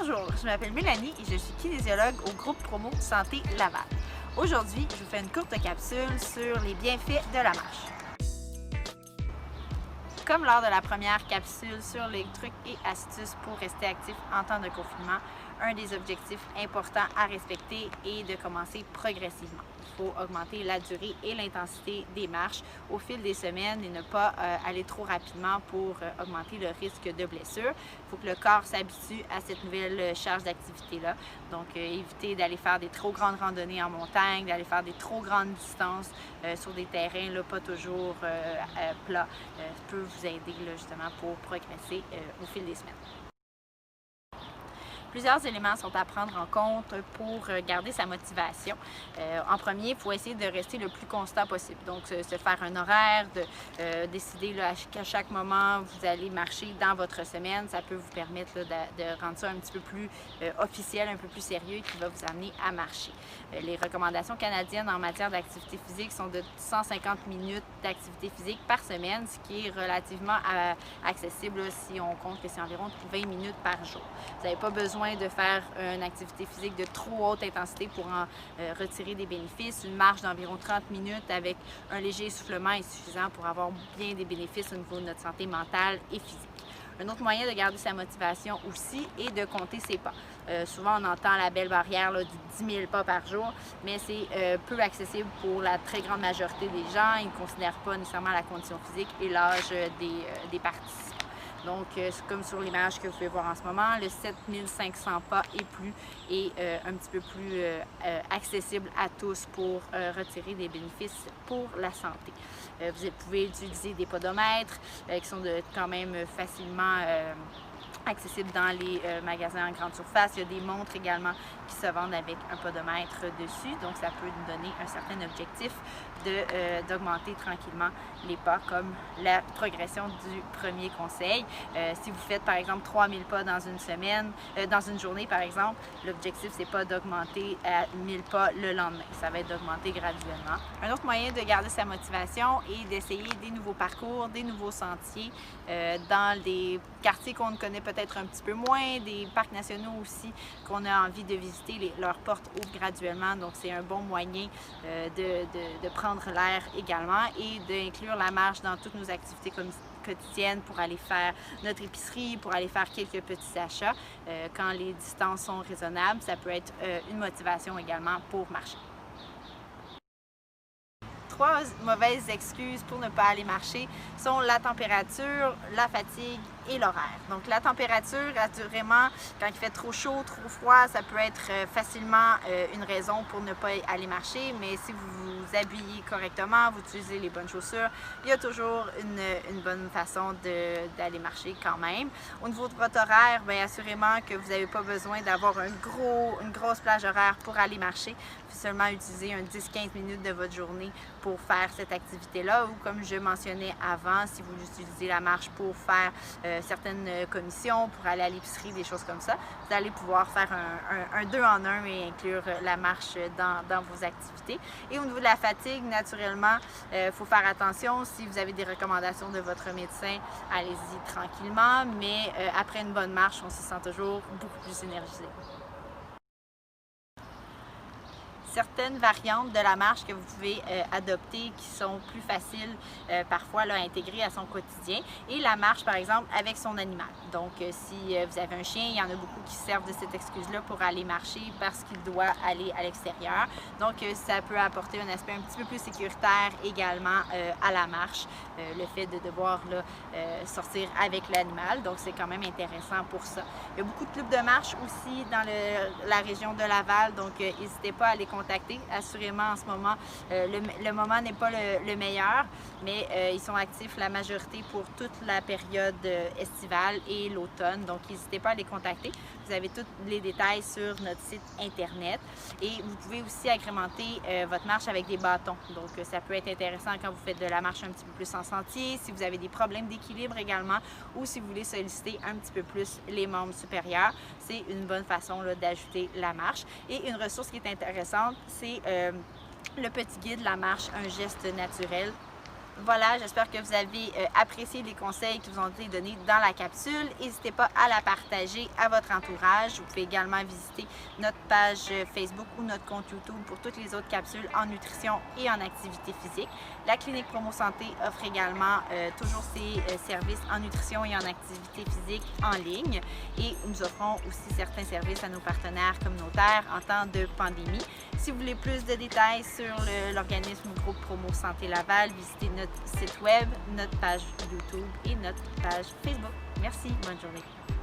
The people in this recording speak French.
Bonjour, je m'appelle Mélanie et je suis kinésiologue au groupe Promo Santé Laval. Aujourd'hui, je vous fais une courte capsule sur les bienfaits de la marche. Comme lors de la première capsule sur les trucs et astuces pour rester actif en temps de confinement, un des objectifs importants à respecter est de commencer progressivement. Il faut augmenter la durée et l'intensité des marches au fil des semaines et ne pas aller trop rapidement pour augmenter le risque de blessure. Il faut que le corps s'habitue à cette nouvelle charge d'activité-là. Donc, éviter d'aller faire des trop grandes randonnées en montagne, d'aller faire des trop grandes distances sur des terrains là, pas toujours plats, peut vous aider là, justement pour progresser au fil des semaines. Plusieurs éléments sont à prendre en compte pour garder sa motivation. En premier, il faut essayer de rester le plus constant possible. Donc, se faire un horaire, de décider qu'à chaque moment, vous allez marcher dans votre semaine. Ça peut vous permettre là, de rendre ça un petit peu plus officiel, un peu plus sérieux, qui va vous amener à marcher. Les recommandations canadiennes en matière d'activité physique sont de 150 minutes d'activité physique par semaine, ce qui est relativement accessible là, si on compte que c'est environ 20 minutes par jour. Vous n'avez pas besoin de faire une activité physique de trop haute intensité pour en retirer des bénéfices. Une marche d'environ 30 minutes avec un léger essoufflement est suffisant pour avoir bien des bénéfices au niveau de notre santé mentale et physique. Un autre moyen de garder sa motivation aussi est de compter ses pas. Souvent, on entend la belle barrière là, du 10 000 pas par jour, mais c'est peu accessible pour la très grande majorité des gens. Ils ne considèrent pas nécessairement la condition physique et l'âge des participants. Donc, comme sur l'image que vous pouvez voir en ce moment, le 7500 pas et plus est un petit peu plus accessible à tous pour retirer des bénéfices pour la santé. Vous pouvez utiliser des podomètres qui sont quand même facilement accessible dans les magasins en grande surface. Il y a des montres également qui se vendent avec un podomètre dessus, donc ça peut nous donner un certain objectif d'augmenter tranquillement les pas, comme la progression du premier conseil. Si vous faites par exemple 3000 pas dans une semaine, dans une journée par exemple, l'objectif c'est pas d'augmenter à 1000 pas le lendemain, ça va être d'augmenter graduellement. Un autre moyen de garder sa motivation est d'essayer des nouveaux parcours, des nouveaux sentiers dans des quartiers qu'on ne connaît peut-être un petit peu moins, des parcs nationaux aussi qu'on a envie de visiter, leurs portes ouvrent graduellement, donc c'est un bon moyen de prendre l'air également et d'inclure la marche dans toutes nos activités quotidiennes pour aller faire notre épicerie, pour aller faire quelques petits achats. Quand les distances sont raisonnables, ça peut être une motivation également pour marcher. 3 mauvaises excuses pour ne pas aller marcher sont la température, la fatigue et l'horaire. Donc la température, assurément, quand il fait trop chaud, trop froid, ça peut être facilement une raison pour ne pas aller marcher, mais si vous vous habillez correctement, vous utilisez les bonnes chaussures, il y a toujours une bonne façon d'aller marcher quand même. Au niveau de votre horaire, bien, assurément que vous n'avez pas besoin d'avoir une grosse plage horaire pour aller marcher. Il faut seulement utiliser un 10-15 minutes de votre journée pour faire cette activité-là, ou comme je mentionnais avant, si vous utilisez la marche pour faire certaines commissions, pour aller à l'épicerie, des choses comme ça, vous allez pouvoir faire un 2 en 1 et inclure la marche dans vos activités. Et au niveau de la fatigue, naturellement, il faut faire attention. Si vous avez des recommandations de votre médecin, allez-y tranquillement, mais après une bonne marche, on se sent toujours beaucoup plus énergisé. Certaines variantes de la marche que vous pouvez adopter qui sont plus faciles parfois là, à intégrer à son quotidien, et la marche par exemple avec son animal. Donc si vous avez un chien, il y en a beaucoup qui servent de cette excuse-là pour aller marcher parce qu'il doit aller à l'extérieur. Donc ça peut apporter un aspect un petit peu plus sécuritaire également à la marche, le fait de devoir là, sortir avec l'animal. Donc c'est quand même intéressant pour ça. Il y a beaucoup de clubs de marche aussi dans la région de Laval, donc n'hésitez pas à les contacter. Assurément, en ce moment, le moment n'est pas le meilleur, mais ils sont actifs la majorité pour toute la période estivale et l'automne. Donc, n'hésitez pas à les contacter. Vous avez tous les détails sur notre site Internet. Et vous pouvez aussi agrémenter votre marche avec des bâtons. Donc, ça peut être intéressant quand vous faites de la marche un petit peu plus en sentier, si vous avez des problèmes d'équilibre également, ou si vous voulez solliciter un petit peu plus les membres supérieurs. C'est une bonne façon d'ajouter la marche. Et une ressource qui est intéressante, c'est le petit guide La marche, un geste naturel. Voilà, j'espère que vous avez apprécié les conseils qui vous ont été donnés dans la capsule. N'hésitez pas à la partager à votre entourage. Vous pouvez également visiter notre page Facebook ou notre compte YouTube pour toutes les autres capsules en nutrition et en activité physique. La clinique Promo Santé offre également toujours ses services en nutrition et en activité physique en ligne. Et nous offrons aussi certains services à nos partenaires communautaires en temps de pandémie. Si vous voulez plus de détails sur l'organisme ou groupe Promo Santé Laval, visitez notre site web, notre page YouTube et notre page Facebook. Merci, bonne journée.